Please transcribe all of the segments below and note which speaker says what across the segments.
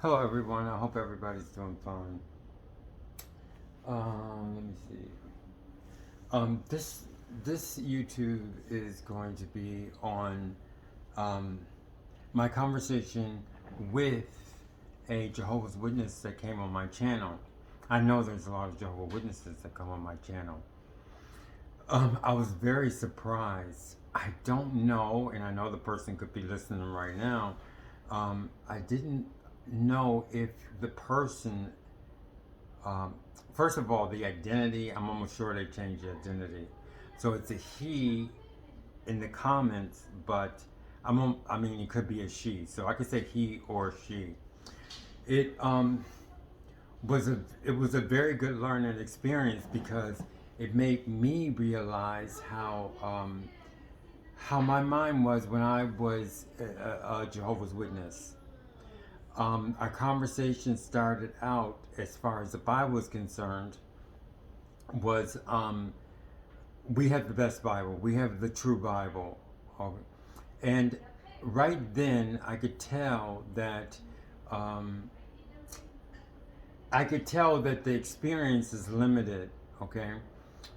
Speaker 1: Hello, everyone. I hope everybody's doing fine. Let me see. This YouTube is going to be on um, my conversation with a Jehovah's Witness that came on my channel. I know there's a lot of Jehovah's Witnesses that come on my channel. I was very surprised. I don't know, and I know the person could be listening right now. I didn't know if the person Um, first of all, the identity, I'm almost sure they changed the identity. So it's a he in the comments, but I mean, it could be a she. So I could say he or she. It it was a very good learning experience because it made me realize how my mind was when I was a Jehovah's Witness. Our conversation started out, as far as the Bible is concerned, was we have the best Bible. We have the true Bible. And right then, um, I could tell that the experience is limited. Okay,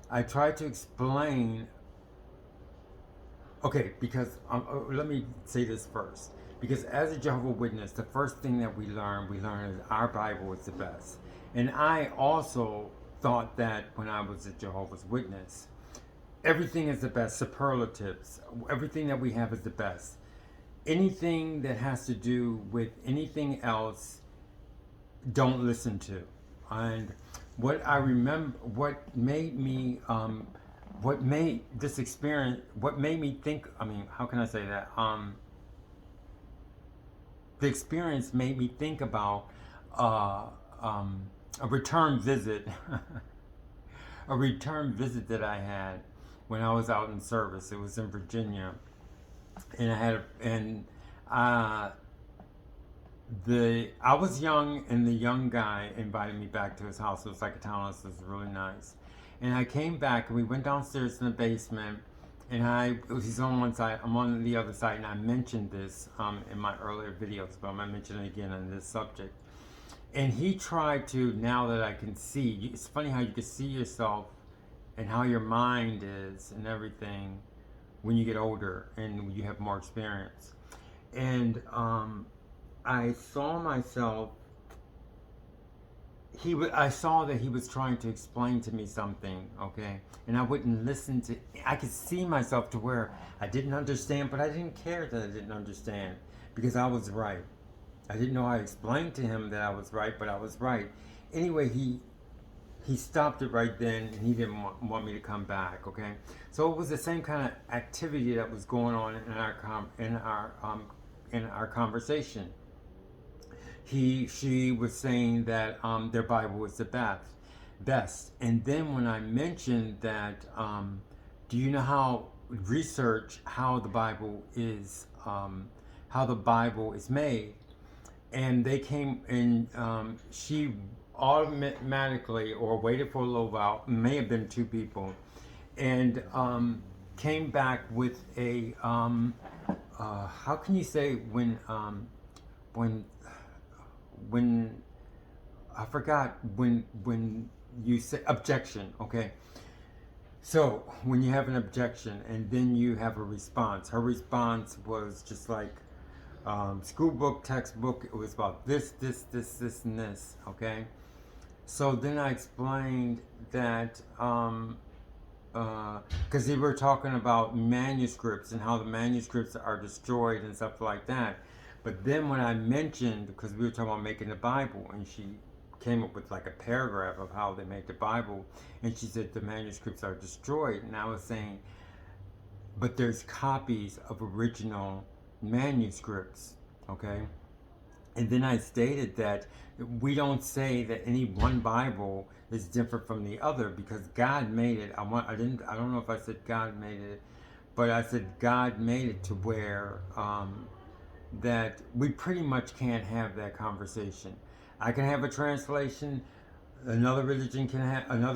Speaker 1: I tried to explain. Okay, because let me say this first. Because as a Jehovah's Witness, the first thing that we learn is our Bible is the best. And I also thought that when I was a Jehovah's Witness, everything is the best, superlatives. Everything that we have is the best. Anything that has to do with anything else, don't listen to. And what I remember, what made this experience, what made me think, I mean, how can I say that? The experience made me think about uh, um, a return visit, a return visit that I had when I was out in service. It was in Virginia, and uh, I was young, and the young guy invited me back to his house. It was like a townhouse. It was really nice. And I came back, and we went downstairs in the basement. And he's on one side, I'm on the other side, and I mentioned this in my earlier videos, but I'm going to mention it again on this subject. And he tried to, now that I can see, it's funny how you can see yourself and how your mind is and everything when you get older and you have more experience. And I saw myself. I saw that he was trying to explain to me something, okay, and I wouldn't listen to. I could see myself to where I didn't understand, but I didn't care that I didn't understand because I was right. I didn't know how to explain to him that I was right, but I was right. Anyway, he stopped it right then, and he didn't want me to come back. Okay, so it was the same kind of activity that was going on in our conversation. She was saying that their Bible was the best. And then when I mentioned that, do you know how research how the Bible is made? And they came and she automatically, or waited for a little while, may have been two people, and came back with a how can you say when when I forgot when you say objection, okay? So when you have an objection and then you have a response, her response was just like school book, textbook. It was about this, and this, okay? So then I explained that because they were talking about manuscripts and how the manuscripts are destroyed and stuff like that. But then when I mentioned, because we were talking about making the Bible, and she came up with like a paragraph of how they made the Bible, and she said the manuscripts are destroyed, and I was saying, but there's copies of original manuscripts, okay? And then I stated that we don't say that any one Bible is different from the other because God made it. I don't know if I said God made it, but I said God made it to where that we pretty much can't have that conversation. I can have a translation. Another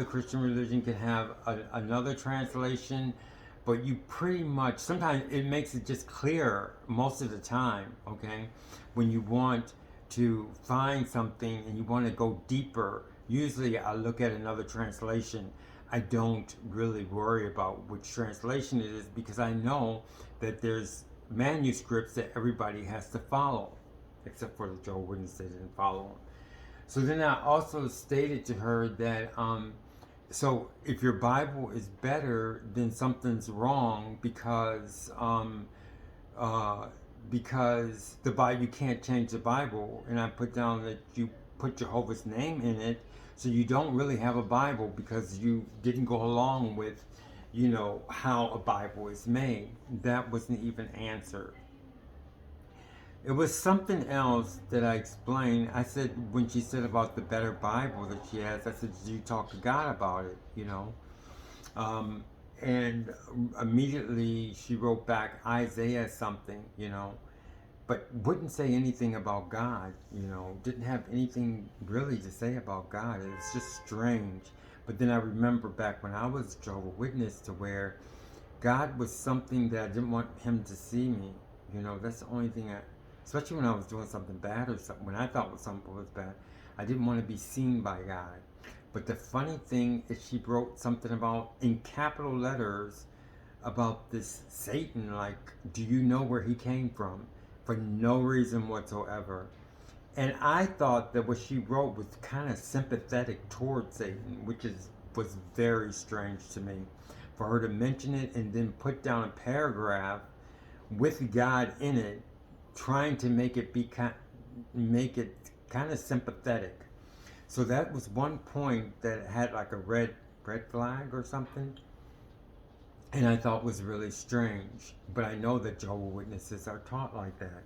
Speaker 1: Christian religion can have another translation, but you pretty much, sometimes it makes it just clear most of the time, okay, when you want to find something and you want to go deeper, usually I look at another translation. I don't really worry about which translation it is because I know that there's manuscripts that everybody has to follow, except for the Jehovah's Witnesses, they didn't follow them. So then I also stated to her that so if your Bible is better, then something's wrong uh, because the Bible, you can't change the Bible. And I put down that you put Jehovah's name in it, so you don't really have a Bible because you didn't go along with, how a Bible is made. That wasn't even answered. It was something else that I explained. I said, when she said about the better Bible that she has, I said, did you talk to God about it? Um, and immediately she wrote back Isaiah something, but wouldn't say anything about God, didn't have anything really to say about God. It was just strange. But then I remember back when I was Jehovah's Witness to where God was something that I didn't want him to see me. That's the only thing especially when I was doing something bad or something, when I thought something was bad, I didn't want to be seen by God. But the funny thing is she wrote something about, in capital letters, about this Satan, like, do you know where he came from? For no reason whatsoever. And I thought that what she wrote was kind of sympathetic towards Satan, which was very strange to me. For her to mention it and then put down a paragraph with God in it, trying to make it kind of sympathetic. So that was one point that had like a red flag or something, and I thought was really strange. But I know that Jehovah's Witnesses are taught like that.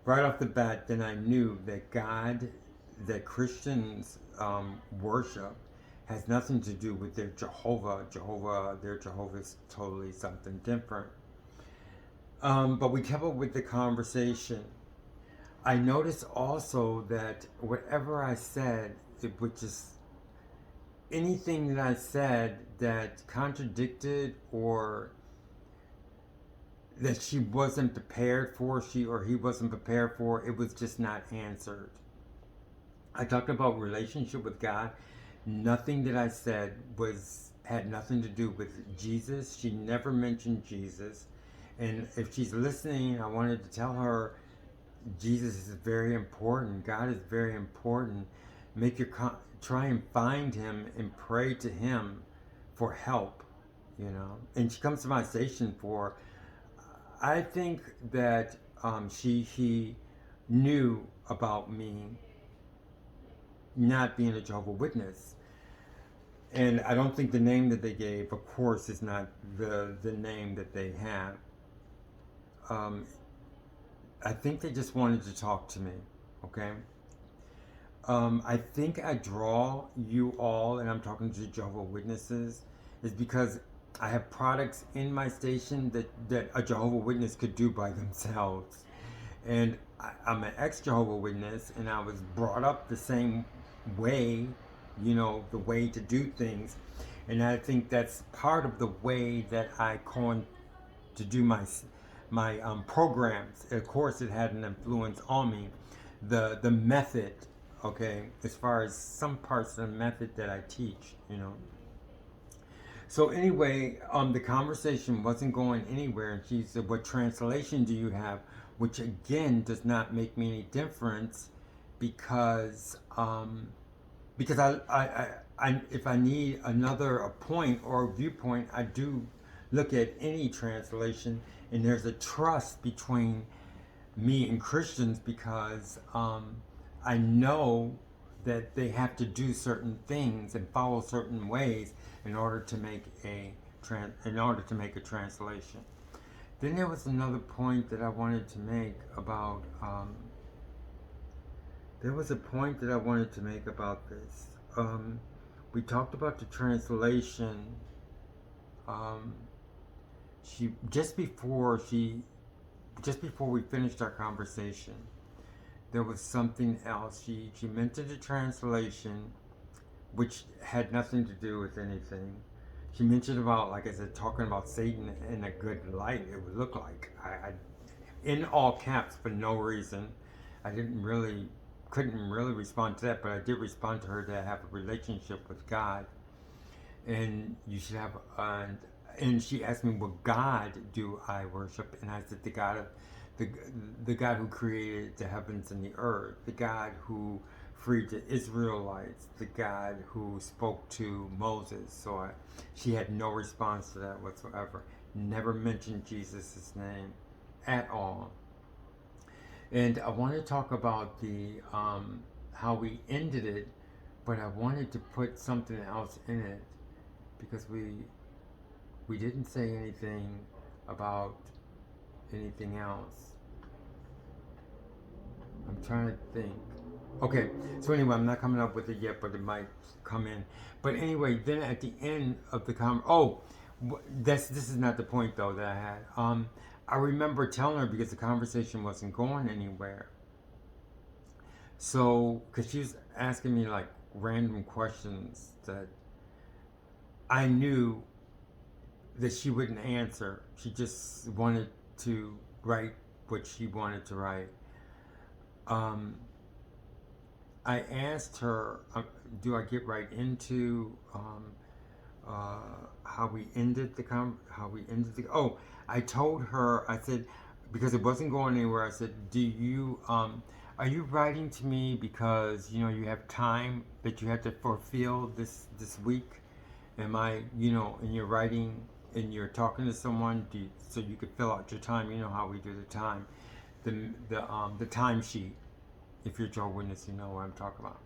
Speaker 1: Right off the bat, then I knew that God, that Christians worship, has nothing to do with their Jehovah. Their Jehovah is totally something different. But we kept up with the conversation. I noticed also that whatever I said, it would just, anything that I said that contradicted or that she wasn't prepared for, she or he wasn't prepared for, it was just not answered. I talked about relationship with God. Nothing that I said had nothing to do with Jesus. She never mentioned Jesus. And if she's listening, I wanted to tell her Jesus is very important. God is very important. Try and find him and pray to him for help, And she comes to my station for, I think that he knew about me not being a Jehovah's Witness. And I don't think the name that they gave, of course, is not the name that they have. I think they just wanted to talk to me, okay? I think I draw you all, and I'm talking to Jehovah's Witnesses, is because I have products in my station that a Jehovah's Witness could do by themselves. And I'm an ex-Jehovah's Witness, and I was brought up the same way, the way to do things. And I think that's part of the way that I coined to do my programs. Of course, it had an influence on me. The method, okay, as far as some parts of the method that I teach, So anyway, the conversation wasn't going anywhere, and she said, "What translation do you have?" Which again does not make me any difference, because I if I need a point or a viewpoint, I do look at any translation, and there's a trust between me and Christians because I know that they have to do certain things and follow certain ways in order to make a translation. Then there was another point that I wanted to make about this. We talked about the translation. Just before we finished our conversation, there was something else. She mentioned a translation which had nothing to do with anything. She mentioned about, like I said, talking about Satan in a good light, it would look like. I in all caps for no reason. I didn't really couldn't really respond to that, but I did respond to her that I have a relationship with God, and you should have. And she asked me, "What God do I worship?" And I said, the the God who created the heavens and the earth, the God who freed the Israelites, the God who spoke to Moses. She had no response to that whatsoever. Never mentioned Jesus' name at all. And I want to talk about the how we ended it, but I wanted to put something else in it because we didn't say anything about anything else. I'm trying to think. Okay, so anyway, I'm not coming up with it yet, but it might come in. But anyway, then at the end of the this is not the point though that I had. I remember telling her because the conversation wasn't going anywhere. So, because she was asking me like random questions that I knew that she wouldn't answer. She just wanted to write what she wanted to write. I asked her, do I get right into how we ended the oh, I told her, I said, because it wasn't going anywhere, I said, do you are you writing to me because you have time that you have to fulfill this week? Am I, and you're writing and you're talking to someone, so you could fill out your time? You know how we do the time, the time sheet. If you're Jehovah's Witness, you know what I'm talking about.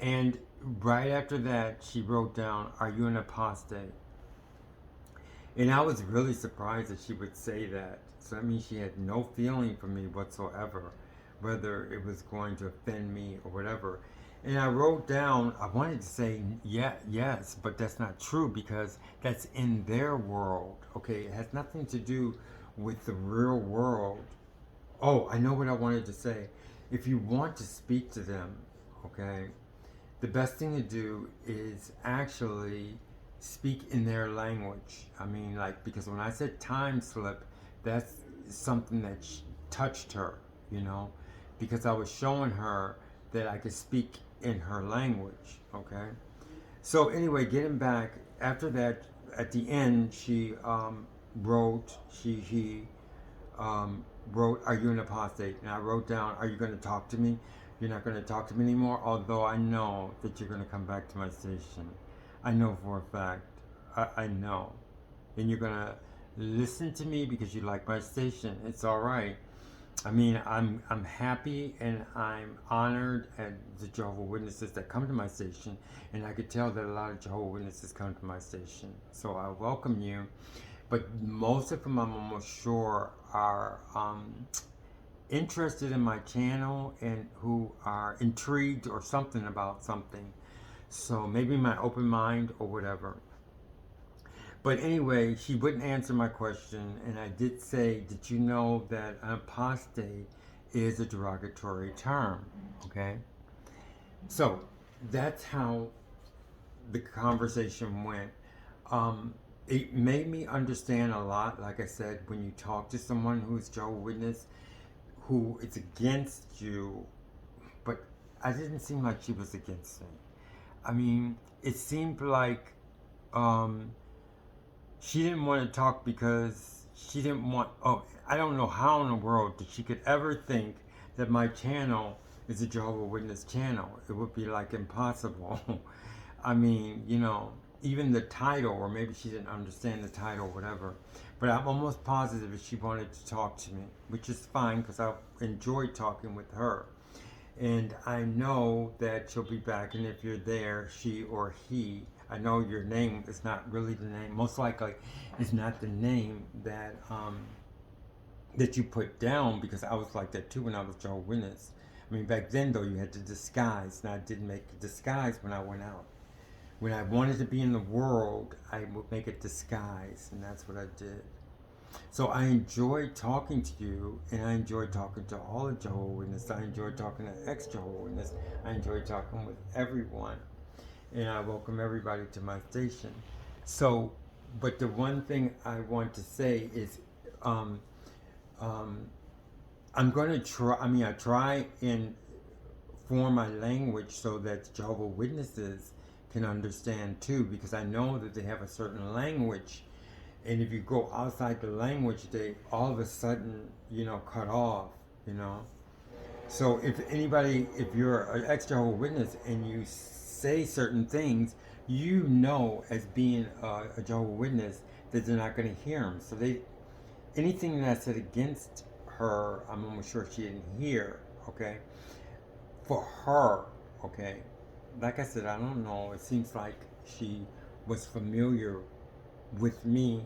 Speaker 1: And right after that, she wrote down, "Are you an apostate?" And I was really surprised that she would say that. So that means she had no feeling for me whatsoever, whether it was going to offend me or whatever. And I wrote down, I wanted to say yes, but that's not true because that's in their world. Okay, it has nothing to do with the real world. Oh, I know what I wanted to say. If you want to speak to them, okay, the best thing to do is actually speak in their language. I mean, like, because when I said time slip, that's something that touched her, because I was showing her that I could speak in her language, okay? So anyway, getting back, after that, at the end, she wrote, he wrote, "Are you an apostate?" And I wrote down, "Are you going to talk to me? You're not going to talk to me anymore, although I know that you're going to come back to my station. I know for a fact. I know. And you're going to listen to me because you like my station. It's all right. I mean, I'm happy and I'm honored at the Jehovah's Witnesses that come to my station, and I could tell that a lot of Jehovah's Witnesses come to my station. So I welcome you. But most of them, I'm almost sure, are interested in my channel and who are intrigued or something about something. So maybe my open mind or whatever. But anyway, she wouldn't answer my question, and I did say, did you know that an apostate is a derogatory term? Okay? So that's how the conversation went. It made me understand a lot, like I said, when you talk to someone who's Jehovah's Witness, who is against you, but I didn't seem like she was against me. I mean, it seemed like she didn't want to talk because she didn't want, I don't know how in the world that she could ever think that my channel is a Jehovah's Witness channel. It would be like impossible. I mean, even the title, or maybe she didn't understand the title, whatever. But I'm almost positive that she wanted to talk to me, which is fine because I enjoyed talking with her. And I know that she'll be back, and if you're there, she or he, I know your name is not really the name, most likely it's not the name that that you put down, because I was like that too when I was Jehovah's Witness. I mean, back then though, you had to disguise, and I didn't make a disguise when I went out. When I wanted to be in the world, I would make a disguise, and that's what I did. So I enjoyed talking to you, and I enjoyed talking to all of Jehovah's Witnesses. I enjoyed talking to ex-Jehovah's Witnesses. I enjoyed talking with everyone, and I welcome everybody to my station. So, but the one thing I want to say is, I'm going to try. I mean, I try and form my language so that Jehovah's Witnesses can understand too, because I know that they have a certain language, and if you go outside the language, they all of a sudden, cut off, So if you're an ex-Jehovah's Witness and you say certain things, as being a Jehovah's Witness, that they're not going to hear them. So anything that I said against her, I'm almost sure she didn't hear, okay? For her, okay? Like I said, I don't know. It seems like she was familiar with me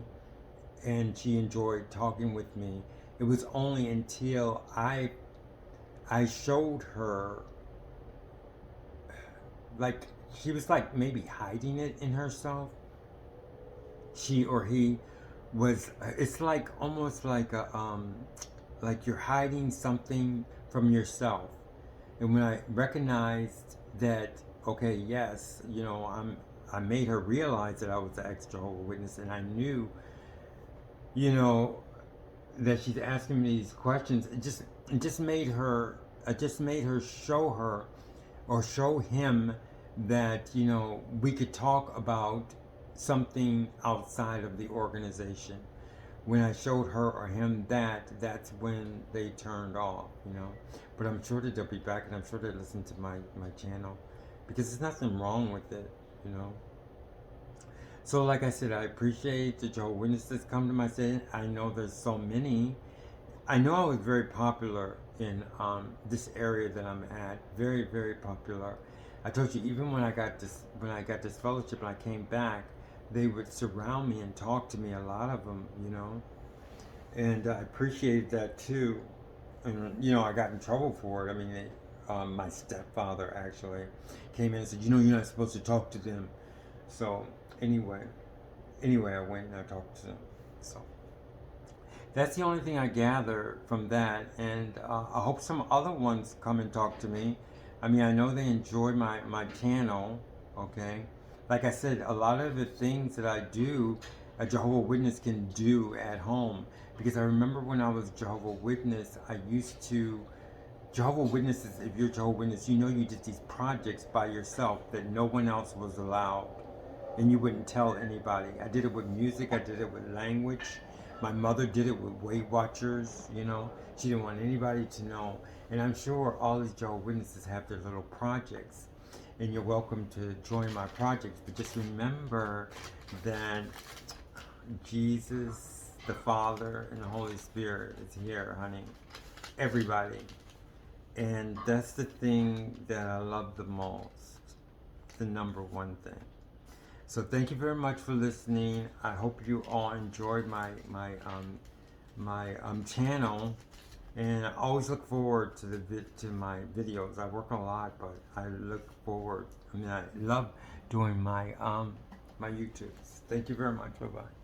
Speaker 1: and she enjoyed talking with me. It was only until I showed her, like, she was like maybe hiding it in herself. She or he was, it's like almost like you're hiding something from yourself. And when I recognized that, okay, yes, I made her realize that I was an ex-Jehovah's Witness, and I knew, that she's asking me these questions. It just made her show her, or show him, that we could talk about something outside of the organization. When I showed her or him that's when they turned off, But I'm sure that they'll be back, and I'm sure they listen to my channel, because there's nothing wrong with it. So like I said, I appreciate the Jehovah's Witnesses come to my state. I know there's so many. I know I was very popular in this area that I'm at. Very, very popular. I told you, even when I got this fellowship and I came back, they would surround me and talk to me, a lot of them, and I appreciated that too. And I got in trouble for it. I mean, my stepfather actually came in and said, you're not supposed to talk to them. So anyway, I went and I talked to them. So that's the only thing I gather from that, and I hope some other ones come and talk to me. I mean, I know they enjoy my channel, okay? Like I said, a lot of the things that I do, a Jehovah's Witness can do at home. Because I remember when I was Jehovah's Witness, Jehovah's Witnesses, if you're Jehovah's Witness, you did these projects by yourself that no one else was allowed. And you wouldn't tell anybody. I did it with music, I did it with language. My mother did it with Weight Watchers, She didn't want anybody to know. And I'm sure all these Jehovah's Witnesses have their little projects. And you're welcome to join my projects. But just remember that Jesus, the Father, and the Holy Spirit is here, honey. Everybody. And that's the thing that I love the most. The number one thing. So thank you very much for listening. I hope you all enjoyed my channel, and I always look forward to my videos. I work a lot, but I look forward. I love doing my YouTubes. Thank you very much. Bye bye.